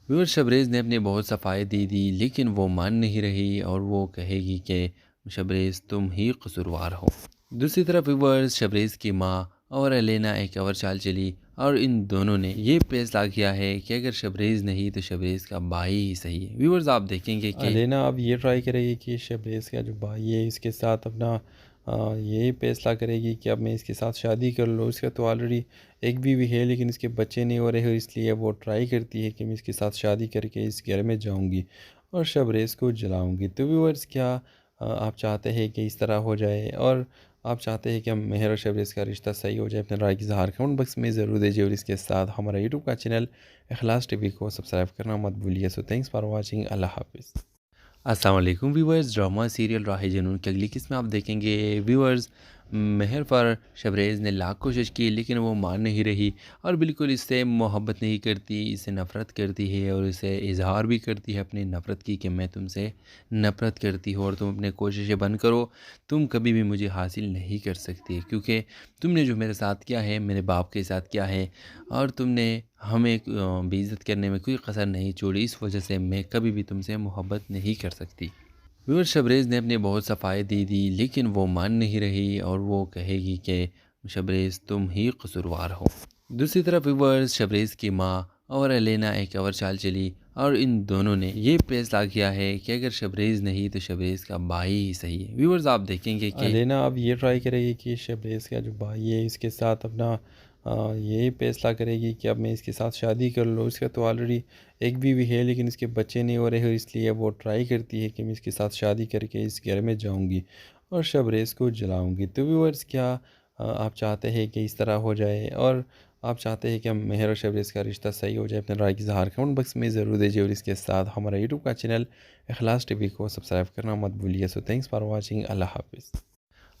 [SPEAKER 3] व्यूअर शबरेज़ ने अपनी बहुत सफाई दे दी लेकिन वो मान नहीं रही और वो कहेगी कि शबरेज़ तुम ही कसूरवार हो। दूसरी तरफ व्यूअर्स शबरेज़ की माँ और एलेना एक और चाल चली और इन दोनों ने ये फैसला किया है कि अगर शबरेज़ नहीं तो शबरेज़ का भाई ही सही है। व्यूअर्स आप देखेंगे कि
[SPEAKER 4] अलेना अब ये ट्राई करेगी कि शबरेज़ का जो भाई है इसके साथ अपना ये फैसला करेगी कि अब मैं इसके साथ शादी कर लूँ। इसका तो ऑलरेडी एक बीवी है लेकिन इसके बच्चे नहीं हो रहे, इसलिए वो ट्राई करती है कि मैं इसके साथ शादी करके इस घर में जाऊंगी और शबरेज़ को जलाऊंगी। तो व्यूअर्स क्या आप चाहते हैं कि इस तरह हो जाए और आप चाहते हैं कि हम मेहर और शबरेज़ का रिश्ता सही हो जाए? अपने राय की इज़हार कमेंट बॉक्स में ज़रूर दीजिए और इसके साथ हमारा यूट्यूब का चैनल इखलास टीवी को सब्सक्राइब करना मत भूलिए। So thanks for watching. Allah हाफिज़।
[SPEAKER 3] अस्सलाम वालेकुम व्यूअर्स, ड्रामा सीरियल राहे जुनून की अगली किस्म आप देखेंगे। व्यूअर्स महर पर शबरेज़ ने लाख कोशिश की लेकिन वो मान नहीं रही और बिल्कुल इससे मोहब्बत नहीं करती, इससे नफ़रत करती है और इसे इज़हार भी करती है अपनी नफ़रत की कि मैं तुमसे नफ़रत करती हूँ और तुम अपनी कोशिशें बंद करो, तुम कभी भी मुझे हासिल नहीं कर सकती, क्योंकि तुमने जो मेरे साथ किया है मेरे बाप के साथ किया है और तुमने हमें बेइज़्ज़त करने में कोई कसर नहीं छोड़ी, इस वजह से मैं कभी भी तुमसे मोहब्बत नहीं कर सकती। व्यूअर शबरेज़ ने अपनी बहुत सफाई दी लेकिन वो मान नहीं रही और वो कहेगी कि शबरेज़ तुम ही कसूरवार हो। दूसरी तरफ व्यूअर्स शबरेज़ की माँ और एलेना एक और चाल चली और इन दोनों ने ये फैसला किया है कि अगर शबरेज़ नहीं तो शबरेज़ का भाई ही सही है। व्यूअर्स आप देखेंगे कि
[SPEAKER 4] लेना अब ये ट्राई करेगी कि शबरेज़ का जो भाई है इसके साथ अपना यही फैसला करेगी कि अब मैं इसके साथ शादी कर लूँ। इसका तो ऑलरेडी एक बीवी है लेकिन इसके बच्चे नहीं हो रहे, इसलिए वो ट्राई करती है कि मैं इसके साथ शादी करके इस घर में जाऊँगी और शबरेज़ को जलाऊँगी। तो व्यूअर्स क्या आप चाहते हैं कि इस तरह हो जाए और आप चाहते हैं कि हम मेहर और शबरेज़ का रिश्ता सही हो जाए? अपने राय की इज़हार कमेंट बॉक्स में ज़रूर दीजिए और इसके साथ हमारा यूट्यूब का चैनल इखलास टीवी को सब्सक्राइब करना मत भूलिए। So thanks for watching. Allah हाफ़िज़।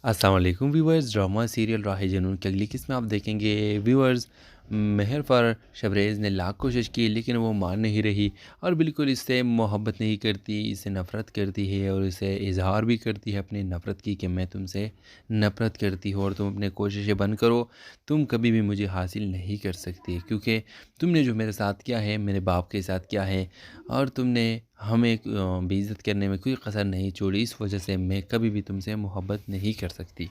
[SPEAKER 3] अस्सलाम वालेकुम व्यूअर्स, ड्रामा सीरियल राह जुनून की अगली किस्म आप देखेंगे। व्यूअर्स महर पर शबरेज़ ने लाख कोशिश की लेकिन वो मान नहीं रही और बिल्कुल इससे मोहब्बत नहीं करती, इससे नफ़रत करती है और इसे इज़हार भी करती है अपनी नफ़रत की कि मैं तुमसे नफ़रत करती हूँ और तुम अपनी कोशिशें बंद करो, तुम कभी भी मुझे हासिल नहीं कर सकती, क्योंकि तुमने जो मेरे साथ किया है मेरे बाप के साथ किया है और तुमने हमें बेइज़्ज़त करने में कोई कसर नहीं छोड़ी, इस वजह से मैं कभी भी तुमसे मोहब्बत नहीं कर सकती।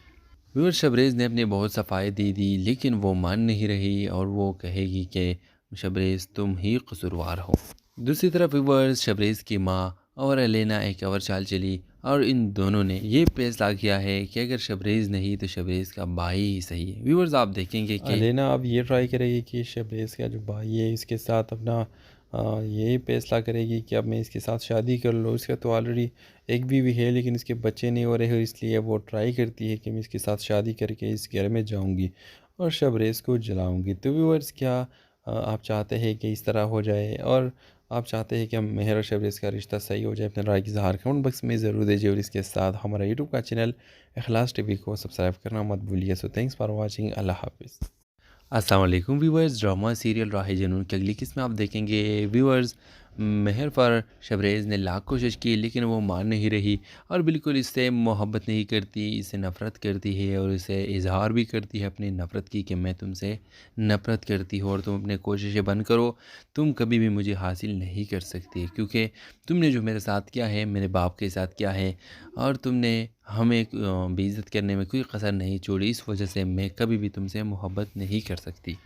[SPEAKER 3] व्यूअर शबरेज़ ने अपनी बहुत सफाई दी लेकिन वो मान नहीं रही और वो कहेगी कि शबरेज़ तुम ही कसूरवार हो। दूसरी तरफ व्यूअर्स शबरेज़ की माँ और एलेना एक और चाल चली और इन दोनों ने ये फैसला किया है कि अगर शबरेज़ नहीं तो शबरेज़ का भाई ही सही है। व्यूअर्स आप देखेंगे कि
[SPEAKER 4] लेना अब ये ट्राई करेगी कि शबरेज़ का जो भाई है इसके साथ अपना यही फैसला करेगी कि अब मैं इसके साथ शादी कर लूँ। इसका तो ऑलरेडी एक बीवी है लेकिन इसके बच्चे नहीं हो रहे, इसलिए वो ट्राई करती है कि मैं इसके साथ शादी करके इस घर में जाऊँगी और शबरेज़ को जलाऊँगी। तो व्यूअर्स क्या आप चाहते हैं कि इस तरह हो जाए और आप चाहते हैं कि हम मेहर और शबरेज़ का रिश्ता सही हो जाए? अपने राय की इज़हार कमेंट बॉक्स में ज़रूर दीजिए और इसके साथ हमारा यूट्यूब का चैनल इखलास टीवी को सब्सक्राइब करना मत भूलिए। So thanks for watching. Allah हाफ़िज़।
[SPEAKER 3] अस्सलाम वालेकुम व्यूअर्स, ड्रामा सीरियल राह जुनून की अगली किस्म आप देखेंगे। व्यूअर्स महर पर शबरेज़ ने लाख कोशिश की लेकिन वो मान नहीं रही और बिल्कुल इससे मोहब्बत नहीं करती, इससे नफ़रत करती है और इसे इज़हार भी करती है अपनी नफ़रत की कि मैं तुमसे नफ़रत करती हूँ और तुम अपनी कोशिशें बंद करो, तुम कभी भी मुझे हासिल नहीं कर सकती, क्योंकि तुमने जो मेरे साथ किया है मेरे बाप के साथ किया है और तुमने हमें बेइज़्ज़त करने में कोई कसर नहीं छोड़ी, इस वजह से मैं कभी भी तुमसे मोहब्बत नहीं कर सकती।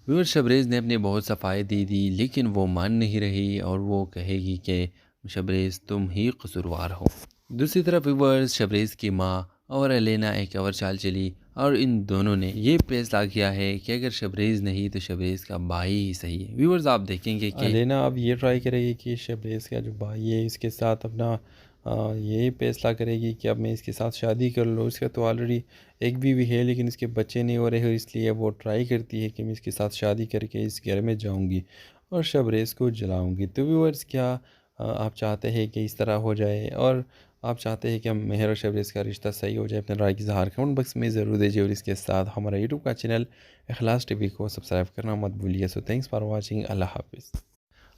[SPEAKER 3] व्यूअर शबरेज़ ने अपनी बहुत सफाई दी लेकिन वो मान नहीं रही और वो कहेगी कि शबरेज़ तुम ही कसूरवार हो। दूसरी तरफ व्यूअर्स शबरेज़ की माँ और एलेना एक और चाल चली और इन दोनों ने ये फैसला किया है कि अगर शबरेज़ नहीं तो शबरेज़ का भाई ही सही है। व्यूअर्स आप देखेंगे कि
[SPEAKER 4] लेना अब ये ट्राई करेगी कि शबरेज़ का जो भाई है इसके साथ अपना यही फैसला करेगी कि अब मैं इसके साथ शादी कर लूँ। इसका तो ऑलरेडी एक बीवी है लेकिन इसके बच्चे नहीं हो रहे, इसलिए वो ट्राई करती है कि मैं इसके साथ शादी करके इस घर में जाऊँगी और शबरेज़ को जलाऊँगी। तो व्यूअर्स क्या आप चाहते हैं कि इस तरह हो जाए और आप चाहते हैं कि हम मेहर और शबरेज़ का रिश्ता सही हो जाए? अपने राय की इज़हार कमेंट बॉक्स में ज़रूर दीजिए और इसके साथ हमारा यूट्यूब का चैनल इखलास टीवी को सब्सक्राइब करना मत भूलिए। So thanks for watching. Allah हाफ़िज़।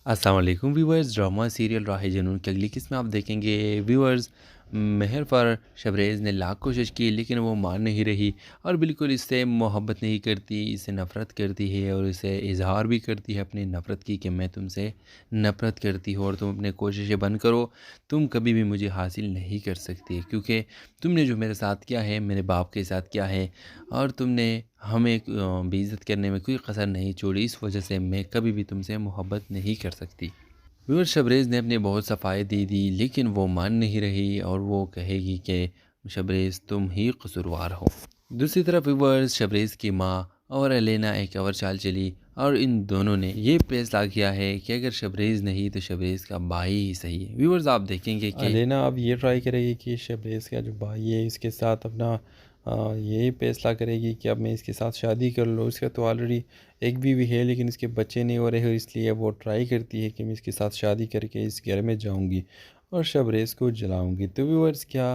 [SPEAKER 3] अस्सलाम वालेकुम व्यूअर्स, ड्रामा सीरियल राह जुनून की अगली किस्म आप देखेंगे। व्यूअर्स महर पर शबरेज़ ने लाख कोशिश की लेकिन वो मान नहीं रही और बिल्कुल इससे मोहब्बत नहीं करती, इससे नफ़रत करती है और इसे इज़हार भी करती है अपनी नफ़रत की कि मैं तुमसे नफ़रत करती हूँ और तुम अपनी कोशिशें बंद करो, तुम कभी भी मुझे हासिल नहीं कर सकती, क्योंकि तुमने जो मेरे साथ किया है मेरे बाप के साथ किया है और तुमने हमें बेइज़्ज़त करने में कोई कसर नहीं छोड़ी, इस वजह से मैं कभी भी तुमसे मोहब्बत नहीं कर सकती। व्यूअर शबरेज़ ने अपनी बहुत सफाई दी लेकिन वो मान नहीं रही और वो कहेगी कि शबरेज़ तुम ही कसूरवार हो। दूसरी तरफ व्यूअर्स शबरेज़ की माँ और एलेना एक और चाल चली और इन दोनों ने ये फैसला किया है कि अगर शबरेज़ नहीं तो शबरेज़ का भाई ही सही है। व्यूअर्स आप देखेंगे कि
[SPEAKER 4] लेना अब ये ट्राई करेगी कि शबरेज़ का जो भाई है इसके साथ अपना यही फैसला करेगी कि अब मैं इसके साथ शादी कर लूँ। इसका तो ऑलरेडी एक बीवी है लेकिन इसके बच्चे नहीं हो रहे, इसलिए वो ट्राई करती है कि मैं इसके साथ शादी करके इस घर में जाऊँगी और शबरेज़ को जलाऊँगी। तो व्यूअर्स क्या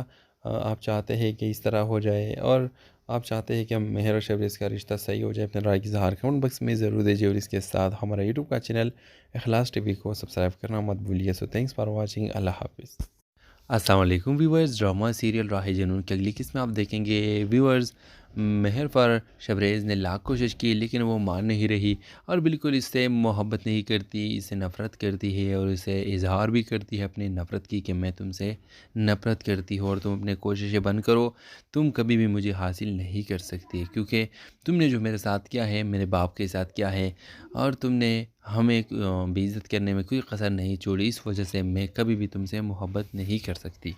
[SPEAKER 4] आप चाहते हैं कि इस तरह हो जाए और आप चाहते हैं कि हम मेहर और शबरेज़ का रिश्ता सही हो जाए, अपने राय की इज़हार कमेंट बॉक्स में ज़रूर दीजिए और इसके साथ हमारा यूट्यूब का चैनल इखलास टीवी को सब्सक्राइब करना मत भूलिए। So thanks for watching. Allah हाफ़िज़।
[SPEAKER 3] अस्सलाम वालेकुम व्यूवर्स, ड्रामा सीरियल राह जुनून की अगली किस्म आप देखेंगे। व्यूवर्स, मेहर पर शबरेज़ ने लाख कोशिश की लेकिन वो मान नहीं रही और बिल्कुल इससे मोहब्बत नहीं करती, इससे नफ़रत करती है और इसे इजहार भी करती है अपनी नफ़रत की कि मैं तुमसे नफ़रत करती हूँ और तुम अपने कोशिशें बंद करो, तुम कभी भी मुझे हासिल नहीं कर सकती क्योंकि तुमने जो मेरे साथ किया है मेरे बाप के साथ किया है और तुमने हमें बेइज्जत करने में कोई कसर नहीं छोड़ी, इस वजह से मैं कभी भी तुमसे मोहब्बत नहीं कर सकती।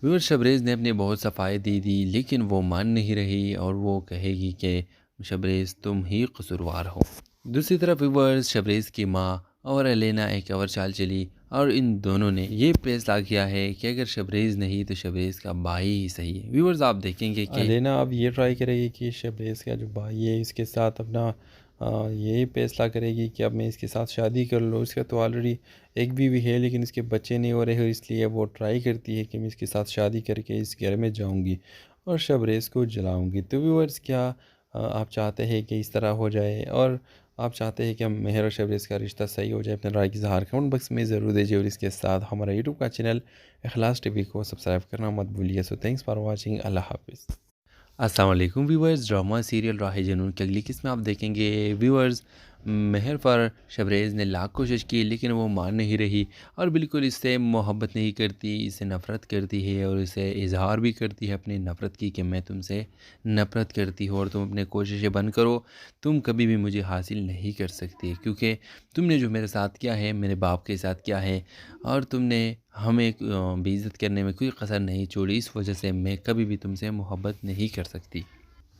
[SPEAKER 3] व्यूअर, शबरेज़ ने अपनी बहुत सफाई दे दी लेकिन वो मान नहीं रही और वो कहेगी कि शबरेज़ तुम ही कसूरवार हो। दूसरी तरफ व्यूअर्स, शबरेज़ की माँ और एलेना एक और चाल चली और इन दोनों ने ये फैसला किया है कि अगर शबरेज़ नहीं तो शबरेज़ का भाई ही सही है। व्यूअर्स, आप देखेंगे कि
[SPEAKER 4] लेना अब ये ट्राई करेगी कि शबरेज़ का जो भाई है इसके साथ अपना यही फैसला करेगी कि अब मैं इसके साथ शादी कर लूँ। इसका तो ऑलरेडी एक बीवी है लेकिन इसके बच्चे नहीं हो रहे हैं, इसलिए वो ट्राई करती है कि मैं इसके साथ शादी करके इस घर में जाऊंगी और शबरेज़ को जलाऊंगी। तो व्यूअर्स, क्या आप चाहते हैं कि इस तरह हो जाए और आप चाहते हैं कि हम मेहर और शबरेज़ का रिश्ता सही हो जाए, अपने राय की इज़हार कमेंट बॉक्स में ज़रूर दीजिए और इसके साथ हमारा यूट्यूब का चैनल इखलास टीवी को सब्सक्राइब करना मत भूलिए। So thanks for watching. Allah हाफ़िज़।
[SPEAKER 3] अस्सलाम वालेकुम व्यूवर्स, ड्रामा सीरियल राह जुनून की अगली किस्म आप देखेंगे। व्यूवर्स, मेहर पर शबरेज़ ने लाख कोशिश की लेकिन वो मान नहीं रही और बिल्कुल इससे मोहब्बत नहीं करती, इससे नफ़रत करती है और इसे इजहार भी करती है अपनी नफ़रत की कि मैं तुमसे नफ़रत करती हूँ और तुम अपने कोशिशें बंद करो, तुम कभी भी मुझे हासिल नहीं कर सकती क्योंकि तुमने जो मेरे साथ किया है मेरे बाप के साथ किया है और तुमने हमें बेइज्जत करने में कोई कसर नहीं छोड़ी, इस वजह से मैं कभी भी तुमसे मोहब्बत नहीं कर सकती।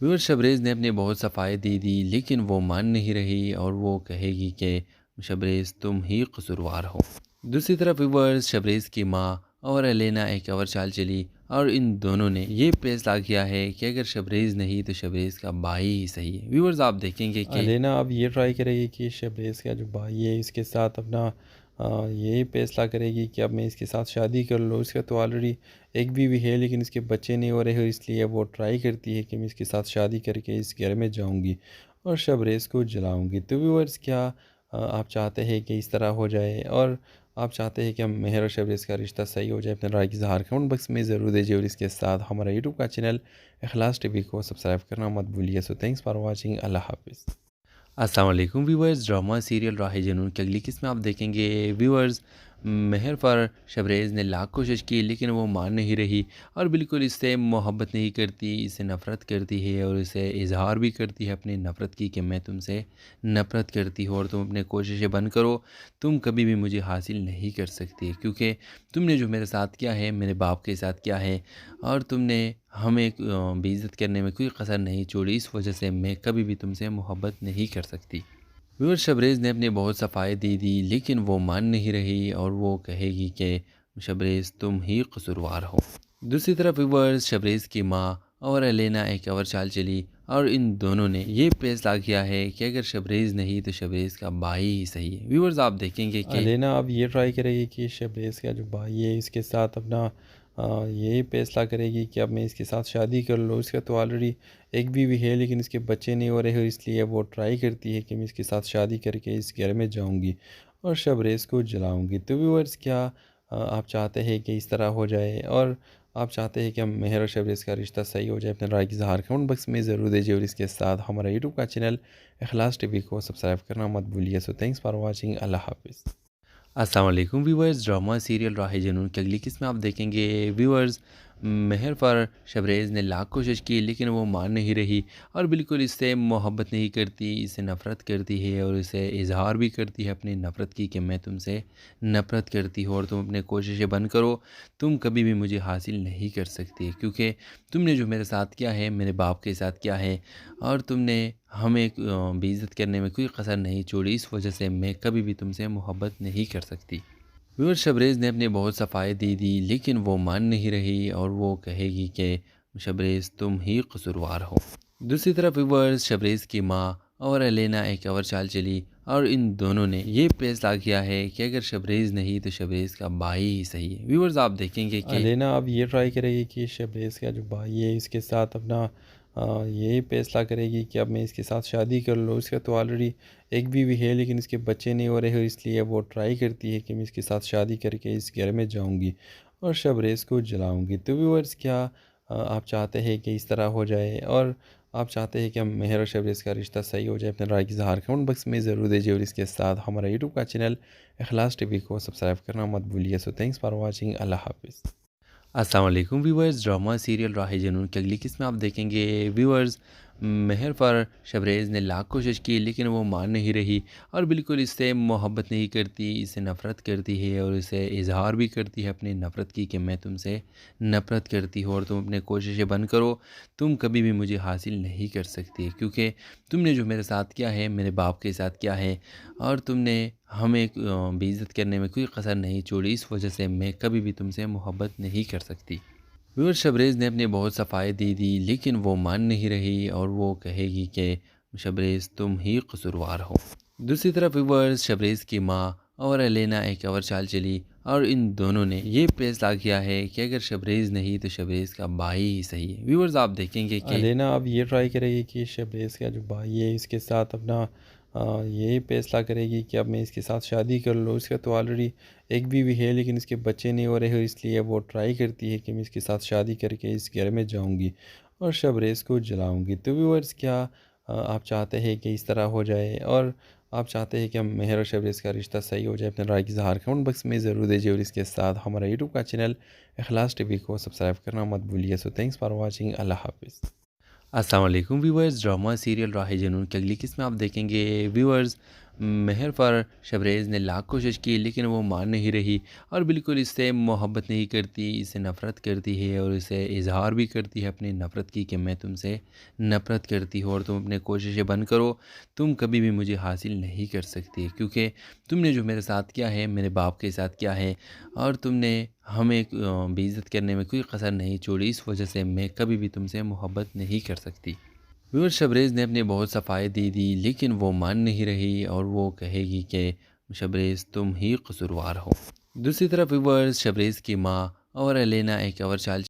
[SPEAKER 3] व्यूअर, शबरेज़ ने अपनी बहुत सफाई दे दी लेकिन वो मान नहीं रही और वो कहेगी कि शबरेज़ तुम ही कसूरवार हो। दूसरी तरफ व्यूअर्स, शबरेज़ की माँ और एलेना एक और चाल चली और इन दोनों ने ये फैसला किया है कि अगर शबरेज़ नहीं तो शबरेज़ का भाई ही सही है। व्यूअर्स, आप देखेंगे कि
[SPEAKER 4] लेना अब ये ट्राई करेगी कि शबरेज़ का जो भाई है इसके साथ अपना यही फैसला करेगी कि अब मैं इसके साथ शादी कर लूँ। इसका तो ऑलरेडी एक बीवी है लेकिन इसके बच्चे नहीं हो रहे हैं, इसलिए वो ट्राई करती है कि मैं इसके साथ शादी करके इस घर में जाऊंगी और शबरेज़ को जलाऊंगी। तो व्यूअर्स, क्या आप चाहते हैं कि इस तरह हो जाए और आप चाहते हैं कि हम मेहर और शबरेज़ का रिश्ता सही हो जाए, अपने राय की इज़हार कमेंट बॉक्स में ज़रूर दीजिए और इसके साथ हमारा यूट्यूब का चैनल इखलास टीवी को सब्सक्राइब करना मत भूलिए। So thanks for watching. Allah हाफ़िज़।
[SPEAKER 3] अस्सलाम वालेकुम व्यूवर्स, ड्रामा सीरियल राह जुनून की अगली किस्म आप देखेंगे। व्यूवर्स, मेहर पर शबरेज़ ने लाख कोशिश की लेकिन वो मान नहीं रही और बिल्कुल इससे मोहब्बत नहीं करती, इससे नफ़रत करती है और इसे इजहार भी करती है अपनी नफ़रत की कि मैं तुमसे नफ़रत करती हूँ और तुम अपने कोशिशें बंद करो, तुम कभी भी मुझे हासिल नहीं कर सकती क्योंकि तुमने जो मेरे साथ किया है मेरे बाप के साथ किया है और तुमने हमें बेइज्जत करने में कोई कसर नहीं छोड़ी, इस वजह से मैं कभी भी तुमसे मोहब्बत नहीं कर सकती। व्यूअर, शबरेज़ ने अपनी बहुत सफाई दे दी लेकिन वो मान नहीं रही और वो कहेगी कि शबरेज़ तुम ही कसूरवार हो। दूसरी तरफ व्यूअर्स, शबरेज़ की माँ और एलेना एक और चाल चली और इन दोनों ने ये फैसला किया है कि अगर शबरेज़ नहीं तो शबरेज़ का भाई ही सही है। व्यूअर्स, आप देखेंगे कि
[SPEAKER 4] लेना अब ये ट्राई करेगी कि शबरेज़ का जो भाई है इसके साथ अपना यही फैसला करेगी कि अब मैं इसके साथ शादी कर लूँ। इसका तो ऑलरेडी एक बीवी है लेकिन इसके बच्चे नहीं हो रहे हैं, इसलिए वो ट्राई करती है कि मैं इसके साथ शादी करके इस घर में जाऊंगी और शबरेज़ को जलाऊंगी। तो व्यूअर्स, क्या आप चाहते हैं कि इस तरह हो जाए और आप चाहते हैं कि हम मेहर और शबरेज़ का रिश्ता सही हो जाए, अपने राय की इज़हार कमेंट बॉक्स में ज़रूर दीजिए और इसके साथ हमारा यूट्यूब का चैनल इखलास टीवी को सब्सक्राइब करना मत भूलिए। So thanks for watching. Allah हाफ़िज़।
[SPEAKER 3] अस्सलाम वालेकुम व्यूवर्स, ड्रामा सीरियल राह जुनून की अगली किस्म आप देखेंगे। व्यूवर्स, मेहर पर शबरेज़ ने लाख कोशिश की लेकिन वो मान नहीं रही और बिल्कुल इससे मोहब्बत नहीं करती, इससे नफ़रत करती है और इसे इजहार भी करती है अपनी नफ़रत की कि मैं तुमसे नफ़रत करती हूँ और तुम अपने कोशिशें बंद करो, तुम कभी भी मुझे हासिल नहीं कर सकती क्योंकि तुमने जो मेरे साथ किया है मेरे बाप के साथ किया है और तुमने हमें बेइज्जत करने में कोई कसर नहीं छोड़ी, इस वजह से मैं कभी भी तुमसे मोहब्बत नहीं कर सकती। व्यूअर, शबरेज़ ने अपनी बहुत सफाई दे दी लेकिन वो मान नहीं रही और वो कहेगी कि शबरेज़ तुम ही कसूरवार हो। दूसरी तरफ व्यूअर्स, शबरेज़ की माँ और एलेना एक और चाल चली और इन दोनों ने ये फैसला किया है कि अगर शबरेज़ नहीं तो शबरेज़ का भाई ही सही है। व्यूअर्स, आप देखेंगे कि
[SPEAKER 4] लेना अब ये ट्राई करेगी कि शबरेज़ का जो भाई है इसके साथ अपना यही फैसला करेगी कि अब मैं इसके साथ शादी कर लूँ। इसका तो ऑलरेडी एक बीवी है लेकिन इसके बच्चे नहीं हो रहे, इसलिए वो ट्राई करती है कि मैं इसके साथ शादी करके इस घर में जाऊंगी और शबरेज़ को जलाऊंगी। तो व्यूअर्स, क्या आप चाहते हैं कि इस तरह हो जाए और आप चाहते हैं कि हम मेहर और शबरेज़ का रिश्ता सही हो जाए? अपने राय की इज़हार कमेंट बॉक्स में ज़रूर दीजिए और इसके साथ हमारा यूट्यूब का चैनल इखलास टीवी को सब्सक्राइब करना मत भूलिए। So thanks for watching. Allah हाफिज़।
[SPEAKER 3] अस्सलाम वालेकुम व्यूअर्स, ड्रामा सीरियल राह जुनून की अगली किस्म आप देखेंगे। व्यूअर्स, मेहर पर शबरेज़ ने लाख कोशिश की लेकिन वो मान नहीं रही और बिल्कुल इससे मोहब्बत नहीं करती, इससे नफ़रत करती है और इसे इजहार भी करती है अपनी नफ़रत की कि मैं तुमसे नफ़रत करती हूँ और तुम अपनी कोशिशें बंद करो, तुम कभी भी मुझे हासिल नहीं कर सकती, क्योंकि तुमने जो मेरे साथ किया है मेरे बाप के साथ किया है और तुमने हमें बेइज़्ज़त करने में कोई कसर नहीं छोड़ी, इस वजह से मैं कभी भी तुमसे मोहब्बत नहीं कर सकती। व्यूअर, शबरेज़ ने अपनी बहुत सफाई दे दी लेकिन वो मान नहीं रही और वो कहेगी कि शबरेज़ तुम ही कसूरवार हो। दूसरी तरफ व्यूअर्स, शबरेज़ की माँ और एलेना एक और चाल चली और इन दोनों ने ये फैसला किया है कि अगर शबरेज़ नहीं तो शबरेज़ का भाई ही सही है। व्यूअर्स, आप देखेंगे कि
[SPEAKER 4] लेना अब ये ट्राई करेगी कि शबरेज़ का जो भाई है इसके साथ अपना यही फैसला करेगी कि अब मैं इसके साथ शादी कर लूँ। इसका तो ऑलरेडी एक बीवी है लेकिन इसके बच्चे नहीं हो रहे, इसलिए वो ट्राई करती है कि मैं इसके साथ शादी करके इस घर में जाऊंगी और शबरेज़ को जलाऊंगी। तो व्यूअर्स, क्या आप चाहते हैं कि इस तरह हो जाए और आप चाहते हैं कि हम मेहर और शबरेज़ का रिश्ता सही हो जाए? अपने राय की इज़हार कमेंट बॉक्स में ज़रूर दीजिए और इसके साथ हमारा यूट्यूब का चैनल इखलास टीवी को सब्सक्राइब करना मत भूलिए। So thanks for watching. Allah हाफिज़।
[SPEAKER 3] अस्सलाम वालेकुम व्यूअर्स, ड्रामा सीरियल राह जुनून की अगली किस्म आप देखेंगे। व्यूअर्स, मेहर पर शबरेज़ ने लाख कोशिश की लेकिन वो मान नहीं रही और बिल्कुल इससे मोहब्बत नहीं करती, इससे नफ़रत करती है और इसे इजहार भी करती है अपनी नफ़रत की कि मैं तुमसे नफ़रत करती हूँ और तुम अपनी कोशिशें बंद करो, तुम कभी भी मुझे हासिल नहीं कर सकती, क्योंकि तुमने जो मेरे साथ किया है मेरे बाप के साथ किया है और तुमने हमें बेइज़्ज़त करने में कोई कसर नहीं छोड़ी, इस वजह से मैं कभी भी तुमसे मोहब्बत नहीं कर सकती। व्यूअर, शबरेज़ ने अपनी बहुत सफाई दे दी लेकिन वो मान नहीं रही और वो कहेगी कि शबरेज़ तुम ही कसूरवार हो। दूसरी तरफ व्यूअर्स, शबरेज़ की माँ और एलेना एक और चाल